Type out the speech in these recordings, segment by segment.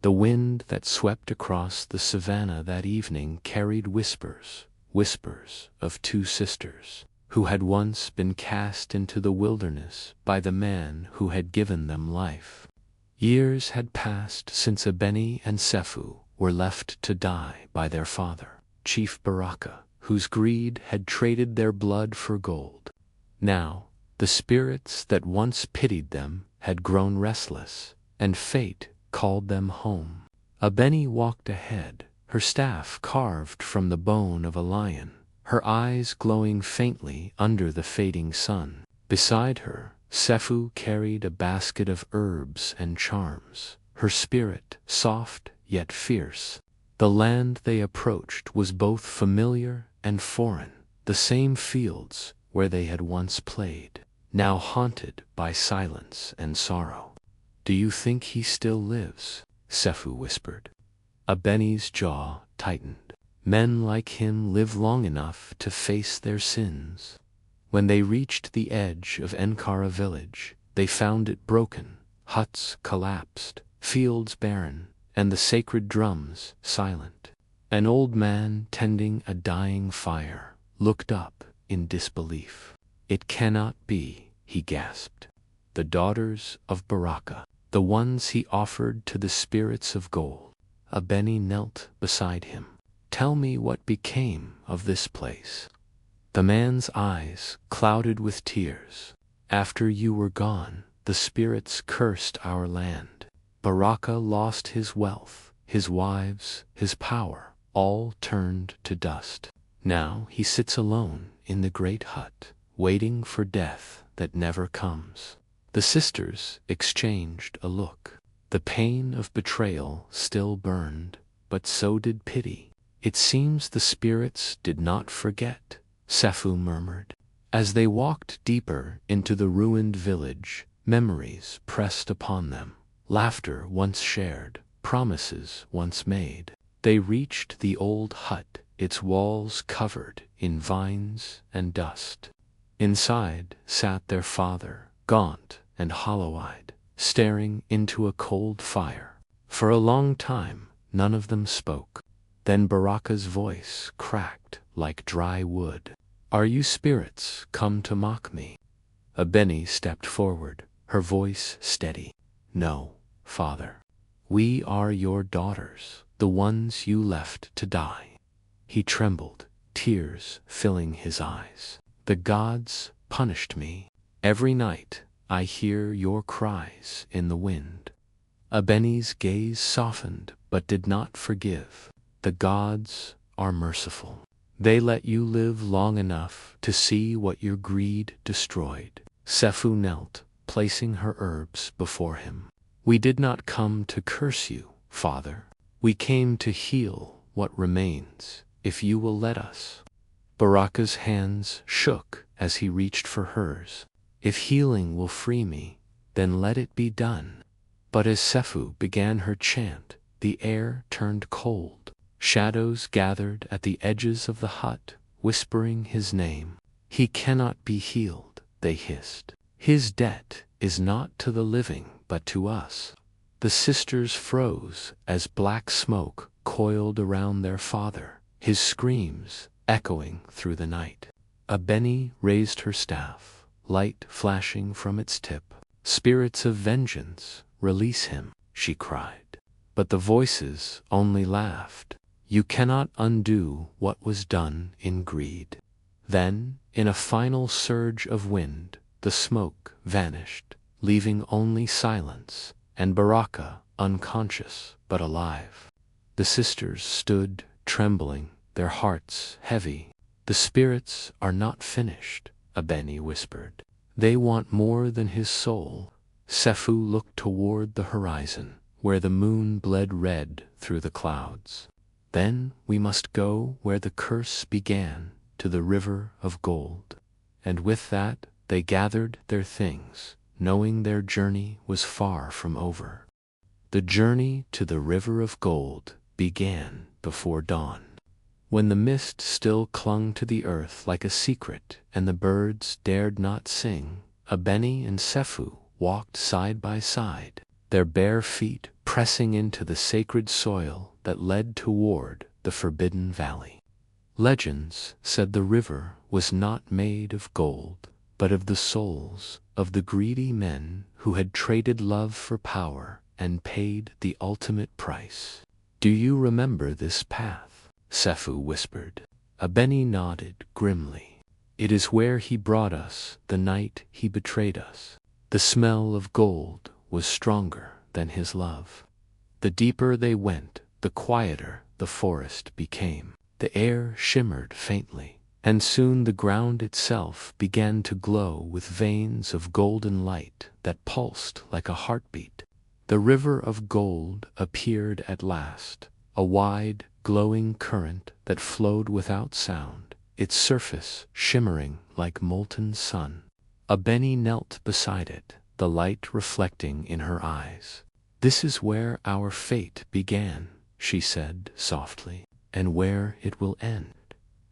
The wind that swept across the savannah that evening carried whispers, whispers of two sisters, who had once been cast into the wilderness by the man who had given them life. Years had passed since Abeni and Sephu were left to die by their father, Chief Baraka, whose greed had traded their blood for gold. Now, the spirits that once pitied them had grown restless, and fate called them home. Abeni walked ahead, her staff carved from the bone of a lion, her eyes glowing faintly under the fading sun. Beside her, Sephu carried a basket of herbs and charms, her spirit soft yet fierce. The land they approached was both familiar and foreign, the same fields where they had once played, now haunted by silence and sorrow. "Do you think he still lives?" Sephu whispered. Abeni's jaw tightened. Men like him live long enough to face their sins. When they reached the edge of Enkara village, they found it broken, huts collapsed, fields barren, and the sacred drums silent. An old man tending a dying fire looked up in disbelief. "It cannot be," he gasped. "The daughters of Baraka, the ones he offered to the spirits of gold." Abeni knelt beside him. "Tell me what became of this place." The man's eyes clouded with tears. "After you were gone, the spirits cursed our land. Baraka lost his wealth, his wives, his power, all turned to dust. Now he sits alone in the great hut, waiting for death that never comes." The sisters exchanged a look. The pain of betrayal still burned, but so did pity. "It seems the spirits did not forget," Sephu murmured. As they walked deeper into the ruined village, memories pressed upon them. Laughter once shared, promises once made. They reached the old hut, its walls covered in vines and dust. Inside sat their father, gaunt and hollow-eyed, staring into a cold fire. For a long time, none of them spoke. Then Baraka's voice cracked like dry wood. "Are you spirits come to mock me?" Abeni stepped forward, her voice steady. "No, father. We are your daughters, the ones you left to die." He trembled, tears filling his eyes. "The gods punished me. Every night I hear your cries in the wind." Abeni's gaze softened but did not forgive. "The gods are merciful. They let you live long enough to see what your greed destroyed." Sephu knelt, placing her herbs before him. "We did not come to curse you, father. We came to heal what remains, if you will let us." Baraka's hands shook as he reached for hers. "If healing will free me, then let it be done." But as Sephu began her chant, the air turned cold. Shadows gathered at the edges of the hut, whispering his name. "He cannot be healed," they hissed. "His debt is not to the living but to us." The sisters froze as black smoke coiled around their father, his screams echoing through the night. Abeni raised her staff, light flashing from its tip. "Spirits of vengeance, release him," she cried. But the voices only laughed. "You cannot undo what was done in greed." Then, in a final surge of wind, the smoke vanished, leaving only silence, and Baraka unconscious but alive. The sisters stood trembling, their hearts heavy. "The spirits are not finished," Abeni whispered. "They want more than his soul." Sephu looked toward the horizon, where the moon bled red through the clouds. "Then we must go where the curse began, to the river of gold." And with that they gathered their things, knowing their journey was far from over. The journey to the river of gold began before dawn. When the mist still clung to the earth like a secret and the birds dared not sing, Abeni and Sephu walked side by side, their bare feet pressing into the sacred soil that led toward the forbidden valley. Legends said the river was not made of gold, but of the souls of the greedy men who had traded love for power and paid the ultimate price. "Do you remember this path?" Sefu whispered. Abeni nodded grimly. "It is where he brought us the night he betrayed us." The smell of gold was stronger than his love. The deeper they went, the quieter the forest became. The air shimmered faintly, and soon the ground itself began to glow with veins of golden light that pulsed like a heartbeat. The river of gold appeared at last, a wide, glowing current that flowed without sound, its surface shimmering like molten sun. Abeni knelt beside it, the light reflecting in her eyes. "This is where our fate began," she said softly, "and where it will end."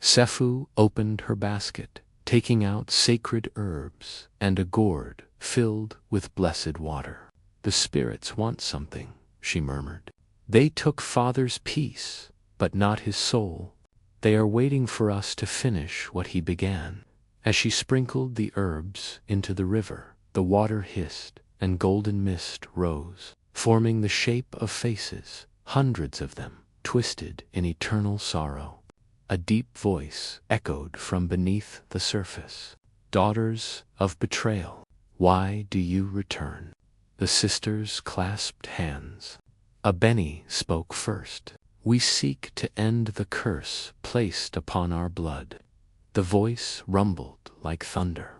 Sefu opened her basket, taking out sacred herbs and a gourd filled with blessed water. "The spirits want something," she murmured. "They took Father's peace, but not his soul. They are waiting for us to finish what he began." As she sprinkled the herbs into the river, the water hissed and golden mist rose, forming the shape of faces, hundreds of them, twisted in eternal sorrow. A deep voice echoed from beneath the surface. "Daughters of betrayal, why do you return?" The sisters clasped hands. Abeni spoke first. "We seek to end the curse placed upon our blood." The voice rumbled like thunder.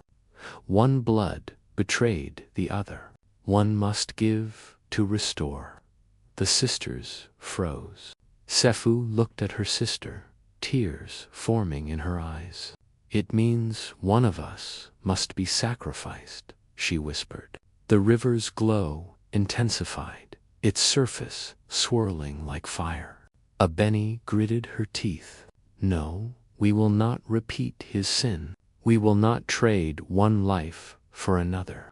"One blood betrayed the other. One must give to restore." The sisters froze. Sefu looked at her sister, tears forming in her eyes. "It means one of us must be sacrificed," she whispered. The river's glow intensified, its surface swirling like fire. Abeni gritted her teeth. "No, we will not repeat his sin. We will not trade one life for another."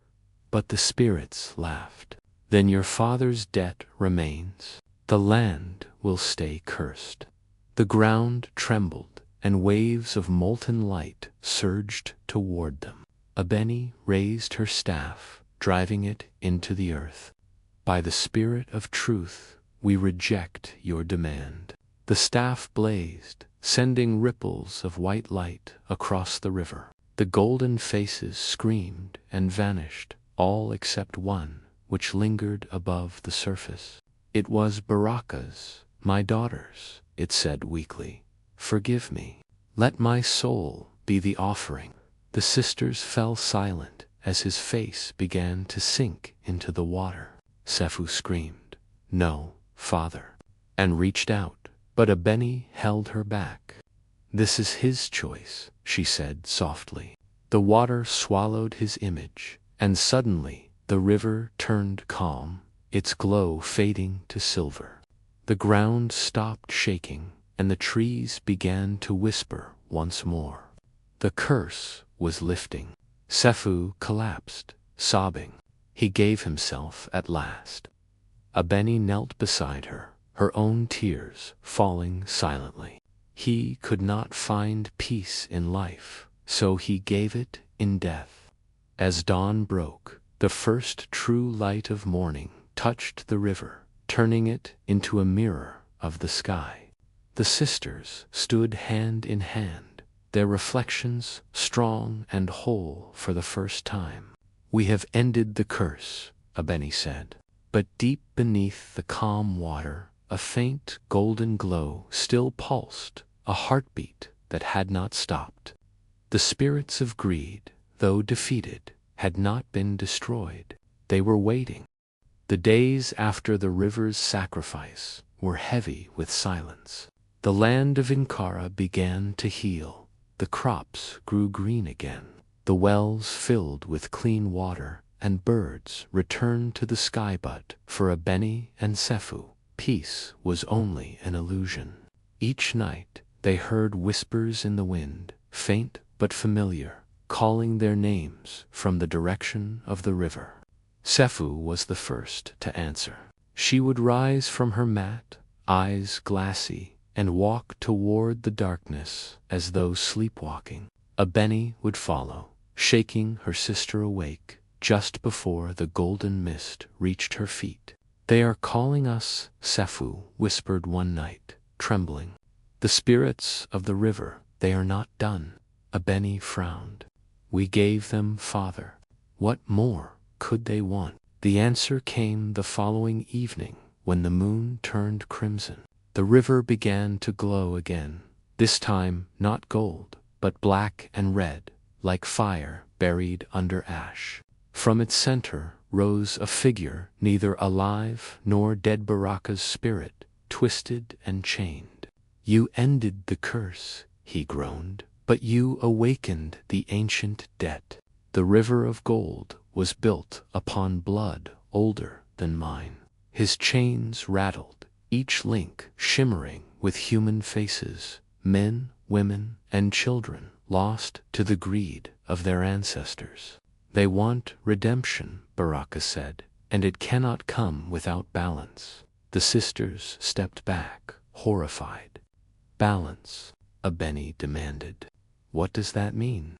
But the spirits laughed. "Then your father's debt remains. The land will stay cursed." The ground trembled, and waves of molten light surged toward them. Abeni raised her staff, driving it into the earth. "By the spirit of truth, we reject your demand." The staff blazed, sending ripples of white light across the river. The golden faces screamed and vanished, all except one, which lingered above the surface. "It was Baraka's, my daughters," it said weakly. "Forgive me. Let my soul be the offering." The sisters fell silent as his face began to sink into the water. Sefu screamed, "No, father," and reached out, but Abeni held her back. "This is his choice," she said softly. The water swallowed his image, and suddenly the river turned calm, its glow fading to silver. The ground stopped shaking, and the trees began to whisper once more. The curse was lifting. Sefu collapsed, sobbing. He gave himself at last. Abeni knelt beside her, her own tears falling silently. He could not find peace in life, so he gave it in death. As dawn broke, the first true light of morning touched the river, turning it into a mirror of the sky. The sisters stood hand in hand, their reflections strong and whole for the first time. "We have ended the curse," Abeni said. But deep beneath the calm water, a faint golden glow still pulsed, a heartbeat that had not stopped. The spirits of greed, though defeated, had not been destroyed. They were waiting. The days after the river's sacrifice were heavy with silence. The land of Inkara began to heal. The crops grew green again. The wells filled with clean water, and birds returned to the sky. But for Abeni and Sefu, peace was only an illusion. Each night they heard whispers in the wind, faint but familiar, calling their names from the direction of the river. Sefu was the first to answer. She would rise from her mat, eyes glassy, and walk toward the darkness as though sleepwalking. Abeni would follow, shaking her sister awake just before the golden mist reached her feet. "They are calling us," Sefu whispered one night, trembling. "The spirits of the river, they are not done." Abeni frowned. "We gave them father. What more could they want?" The answer came the following evening when the moon turned crimson. The river began to glow again, this time not gold, but black and red, like fire buried under ash. From its center rose a figure neither alive nor dead, Baraka's spirit, twisted and chained. "You ended the curse," he groaned, "but you awakened the ancient debt. The river of gold was built upon blood older than mine." His chains rattled, each link shimmering with human faces, men, women, and children lost to the greed of their ancestors. "They want redemption," Baraka said, "and it cannot come without balance." The sisters stepped back, horrified. "Balance?" Abeni demanded. "What does that mean?"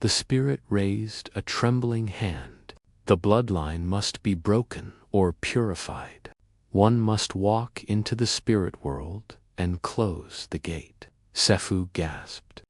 The spirit raised a trembling hand. "The bloodline must be broken or purified. One must walk into the spirit world and close the gate." Sefu gasped.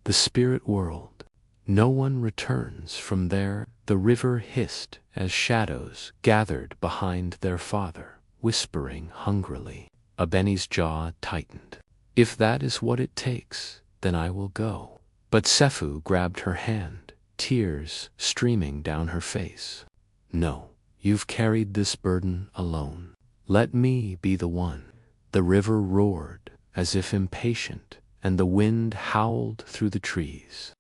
"The spirit world? No one returns from there." The river hissed as shadows gathered behind their father, whispering hungrily. Abeni's jaw tightened. "If that is what it takes, then I will go." But Sefu grabbed her hand, tears streaming down her face. "No, you've carried this burden alone. Let me be the one." The river roared, as if impatient, and the wind howled through the trees.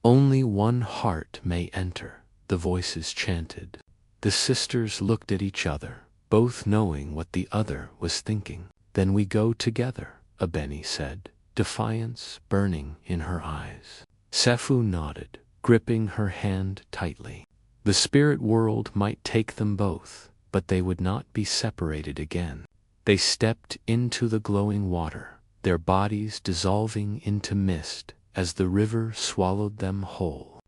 "Only one heart may enter," the voices chanted. The sisters looked at each other, both knowing what the other was thinking. "Then we go together," Abeni said, defiance burning in her eyes. Sefu nodded, gripping her hand tightly. The spirit world might take them both, but they would not be separated again. They stepped into the glowing water, their bodies dissolving into mist as the river swallowed them whole.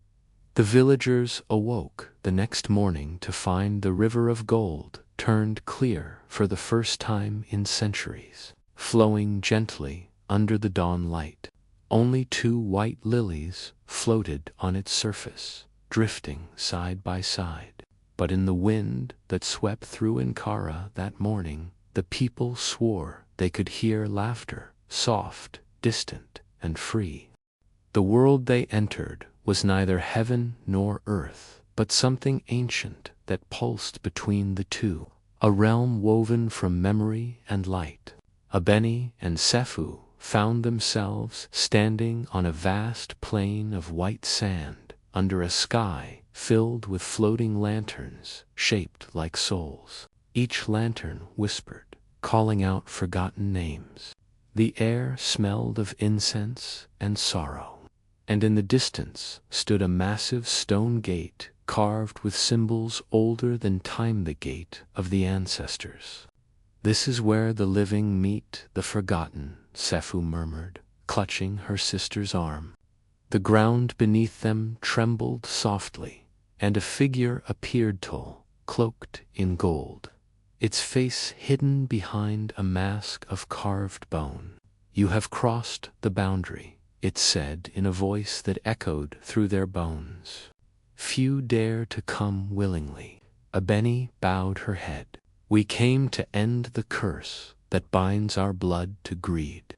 The villagers awoke the next morning to find the river of gold turned clear for the first time in centuries, flowing gently under the dawn light. Only 2 white lilies floated on its surface, drifting side by side. But in the wind that swept through Ankara that morning, the people swore they could hear laughter, soft, distant, and free. The world they entered was neither heaven nor earth, but something ancient that pulsed between the two, a realm woven from memory and light. Abeni and Sefu found themselves standing on a vast plain of white sand, under a sky filled with floating lanterns shaped like souls. Each lantern whispered, calling out forgotten names. The air smelled of incense and sorrow. And in the distance stood a massive stone gate carved with symbols older than time, the gate of the ancestors. "This is where the living meet the forgotten," Sefu murmured, clutching her sister's arm. The ground beneath them trembled softly, and a figure appeared tall, cloaked in gold, its face hidden behind a mask of carved bone. "You have crossed the boundary," it said in a voice that echoed through their bones. "Few dare to come willingly." Abeni bowed her head. "We came to end the curse that binds our blood to greed."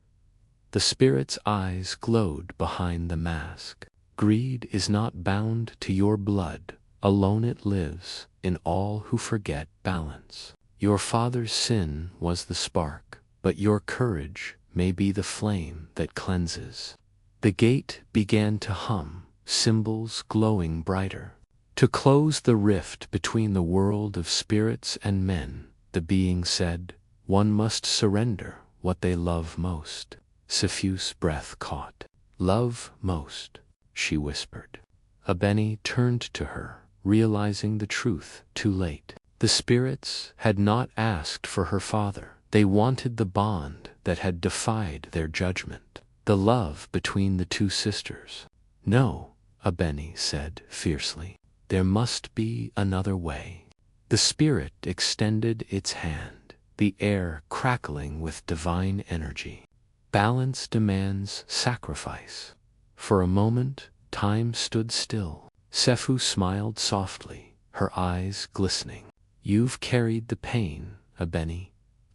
The spirit's eyes glowed behind the mask. "Greed is not bound to your blood. Alone it lives in all who forget balance. Your father's sin was the spark, but your courage may be the flame that cleanses." The gate began to hum, symbols glowing brighter. "To close the rift between the world of spirits and men," the being said, "one must surrender what they love most." Sefu's breath caught. "Love most," she whispered. Abeni turned to her, realizing the truth too late. The spirits had not asked for her father. They wanted the bond that had defied their judgment, the love between the two sisters. No, Abeni said fiercely. There must be another way. The spirit extended its hand, the air crackling with divine energy. Balance demands sacrifice. For a moment, time stood still. Sefu smiled softly, her eyes glistening. You've carried the pain, Abeni.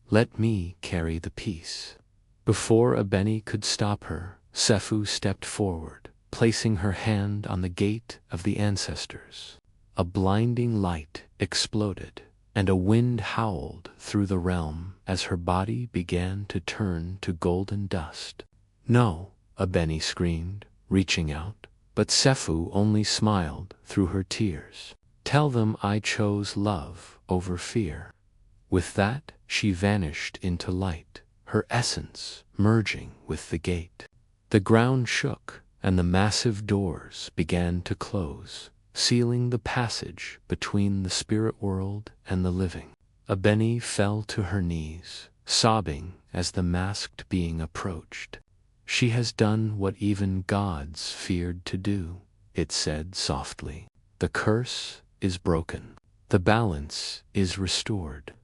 Let me carry the peace. Before Abeni could stop her, Sefu stepped forward, placing her hand on the gate of the ancestors. A blinding light exploded, and a wind howled through the realm as her body began to turn to golden dust. No, Abeni screamed, reaching out, but Sefu only smiled through her tears. Tell them I chose love over fear. With that, she vanished into light, her essence merging with the gate. The ground shook, and the massive doors began to close, sealing the passage between the spirit world and the living. Abeni fell to her knees, sobbing as the masked being approached. She has done what even gods feared to do, it said softly. The curse is broken. The balance is restored.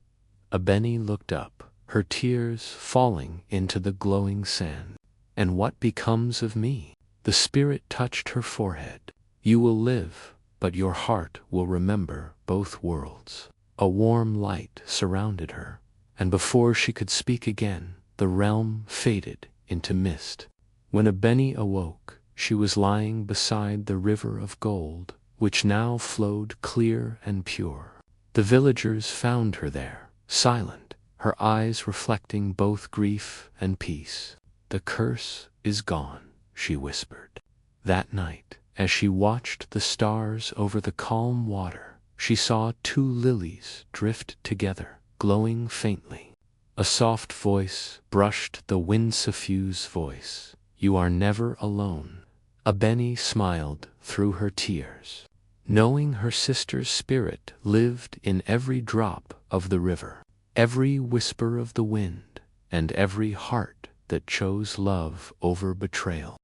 Abeni looked up, her tears falling into the glowing sand. And what becomes of me? The spirit touched her forehead. You will live, but your heart will remember both worlds. A warm light surrounded her, and before she could speak again, the realm faded into mist. When Abeni awoke, she was lying beside the river of gold, which now flowed clear and pure. The villagers found her there, silent, her eyes reflecting both grief and peace. The curse is gone, she whispered. That night, as she watched the stars over the calm water, she saw two lilies drift together, glowing faintly. A soft voice brushed the wind-suffused voice. You are never alone. Abeni smiled through her tears, knowing her sister's spirit lived in every drop of the river, every whisper of the wind, and every heart that chose love over betrayal.